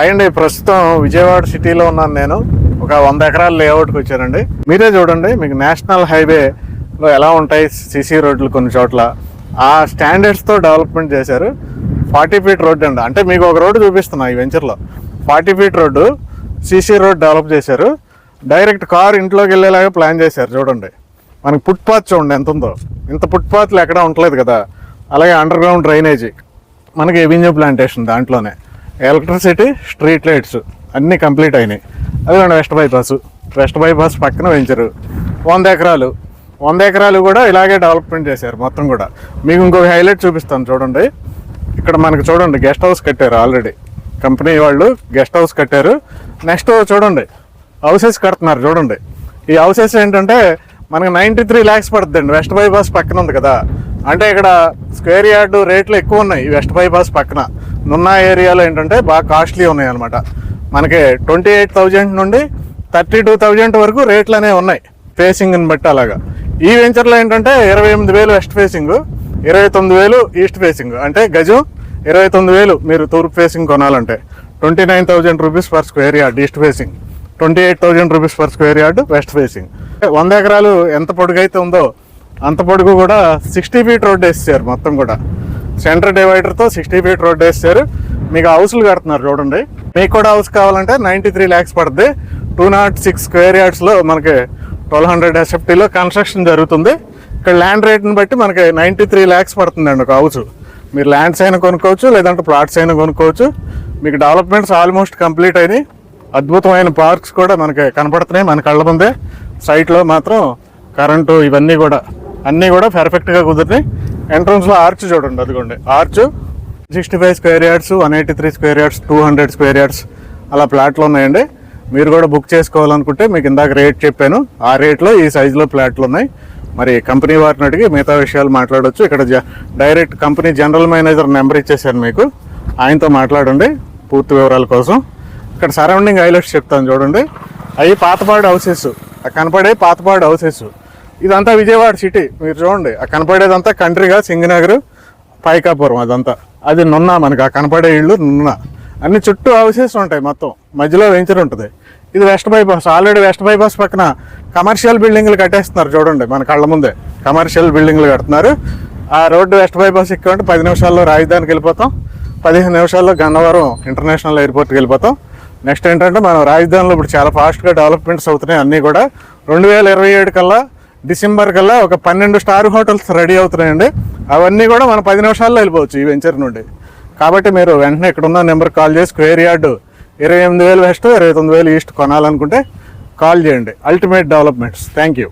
అండి ప్రస్తుతం విజయవాడ సిటీలో ఉన్నాను. నేను ఒక 100 ఎకరాల లేఅవుట్కి వచ్చానండి. మీరే చూడండి, మీకు నేషనల్ హైవేలో ఎలా ఉంటాయి సిసి రోడ్లు కొన్ని చోట్ల ఆ స్టాండర్డ్స్తో డెవలప్మెంట్ చేశారు. 40 ఫీట్ రోడ్డు అండి. అంటే మీకు ఒక రోడ్డు చూపిస్తున్నా ఈ వెంచర్లో 40 feet road CC road develop చేశారు. డైరెక్ట్ కార్ ఇంట్లోకి వెళ్ళేలాగా ప్లాన్ చేశారు. చూడండి, మనకి ఫుట్పాత్ చూడండి ఎంత ఉందో. ఇంత ఫుట్పాత్లు ఎక్కడ ఉండలేదు కదా. అలాగే అండర్ గ్రౌండ్ డ్రైనేజీ, మనకి ఎవెన్యూ ప్లాంటేషన్, దాంట్లోనే ఎలక్ట్రిసిటీ, స్ట్రీట్ లైట్స్ అన్నీ కంప్లీట్ అయినాయి. అదిగోండి వెస్ట్ బైపాస్ పక్కన వెంచరు. 100 ఎకరాలు కూడా ఇలాగే డెవలప్మెంట్ చేశారు మొత్తం కూడా. మీకు ఇంకొక హైలైట్ చూపిస్తాను చూడండి. ఇక్కడ మనకి చూడండి గెస్ట్ హౌస్ కట్టారు. ఆల్రెడీ కంపెనీ వాళ్ళు గెస్ట్ హౌస్ కట్టారు. నెక్స్ట్ చూడండి హౌసెస్ కడుతున్నారు. చూడండి ఈ హౌసెస్ ఏంటంటే మనకి 93 lakhs పడుతుందండి. వెస్ట్ బైపాస్ పక్కన ఉంది కదా, అంటే ఇక్కడ స్క్వేర్ యార్డు రేట్లు ఎక్కువ ఉన్నాయి. ఈ వెస్ట్ బైపాస్ పక్కన నున్న ఏరియాలో ఏంటంటే బాగా కాస్ట్లీ ఉన్నాయి అనమాట. మనకి 28,000 నుండి 32,000 వరకు రేట్లు అనేవి ఉన్నాయి ఫేసింగ్ని బట్టి. అలాగా ఈ వెంచర్లో ఏంటంటే 28,000 వెస్ట్ ఫేసింగ్, 29,000 ఈస్ట్ ఫేసింగ్. అంటే గజం 29,000 మీరు తూర్పు ఫేసింగ్ కొనాలంటే. 29,000 rupees per square yard east facing, 28,000 rupees per square yard west facing. 100 ఎకరాలు ఎంత పొడుగు అయితే ఉందో అంత పొడుగు కూడా 60 ఫీట్ రోడ్ వేసేసారు మొత్తం కూడా. సెంటర్ డివైడర్తో 60 ఫీట్ రోడ్ వేసేసారు. మీకు హౌస్లు కడుతున్నారు చూడండి. మీకు కూడా హౌస్ కావాలంటే 93 lakhs పడుతుంది. 206 స్క్వేర్ యార్డ్స్లో మనకి 1200 SFTలో కన్స్ట్రక్షన్ జరుగుతుంది. ఇక్కడ ల్యాండ్ రేట్ని బట్టి మనకి 93 lakhs పడుతుందండి ఒక హౌస్. మీరు ల్యాండ్స్ అయినా కొనుక్కోవచ్చు, లేదంటే ప్లాట్స్ అయినా కొనుక్కోవచ్చు. మీకు డెవలప్మెంట్స్ ఆల్మోస్ట్ కంప్లీట్ అయినాయి. అద్భుతమైన పార్క్స్ కూడా మనకి కనపడుతున్నాయి మన కళ్ళ ముందే. సైట్లో మాత్రం కరెంటు ఇవన్నీ కూడా అన్నీ కూడా పర్ఫెక్ట్గా కుదిరినాయి. ఎంట్రన్స్లో ఆర్చ్ చూడండి, అదిగోండి arch. 65 square yards, 183 square yards, 200 square yards అలా ప్లాట్లు ఉన్నాయండి. మీరు కూడా బుక్ చేసుకోవాలనుకుంటే మీకు ఇందాక రేట్ చెప్పాను, ఆ రేట్లో ఈ సైజులో ప్లాట్లు ఉన్నాయి. మరి కంపెనీ వారిని అడిగి మిగతా విషయాలు మాట్లాడవచ్చు. ఇక్కడ direct company general manager number ఇచ్చేసాను మీకు, ఆయనతో మాట్లాడండి పూర్తి వివరాల కోసం. ఇక్కడ సరౌండింగ్ హైలైట్స్ చెప్తాను చూడండి. అవి పాతపాడు హౌసెస్, ఆ కనపడే పాతపాడు హౌసెస్. ఇదంతా విజయవాడ సిటీ. మీరు చూడండి ఆ కనపడేదంతా కంట్రీగా సింగనగర్, పైకాపురం అదంతా. అది నున్న, మనకి ఆ కనపడే ఇళ్ళు నున్న. అన్ని చుట్టూ హౌసెస్ ఉంటాయి మొత్తం, మధ్యలో వెంచర్ ఉంటుంది. ఇది west bypass. Already west bypass పక్కన కమర్షియల్ బిల్డింగ్లు కట్టేస్తున్నారు చూడండి మన కళ్ళ ముందే. కమర్షియల్ బిల్డింగ్లు కడుతున్నారు. ఆ రోడ్డు వెస్ట్ బైపాస్ ఎక్కామంటే 10 నిమిషాల్లో రాజధానికి వెళ్ళిపోతాం, 15 నిమిషాల్లో గన్నవరం ఇంటర్నేషనల్ ఎయిర్పోర్ట్కి వెళ్ళిపోతాం. నెక్స్ట్ ఏంటంటే మనం రాజధానిలో ఇప్పుడు చాలా ఫాస్ట్గా డెవలప్మెంట్స్ అవుతున్నాయి అన్నీ కూడా. 2027 కల్లా, డిసెంబర్ కల్లా ఒక 12 స్టార్ హోటల్స్ రెడీ అవుతున్నాయండి. అవన్నీ కూడా మనం 10 నిమిషాల్లో వెళ్ళిపోవచ్చు ఈ వెంచర్ నుండి. కాబట్టి మీరు వెంటనే ఇక్కడున్న నెంబర్కి కాల్ చేసి స్క్వేర్ యార్డు 28,000 వెస్ట్, 29,000 ఈస్ట్ కొనాలనుకుంటే కాల్ చేయండి. Ultimate developments. Thank you.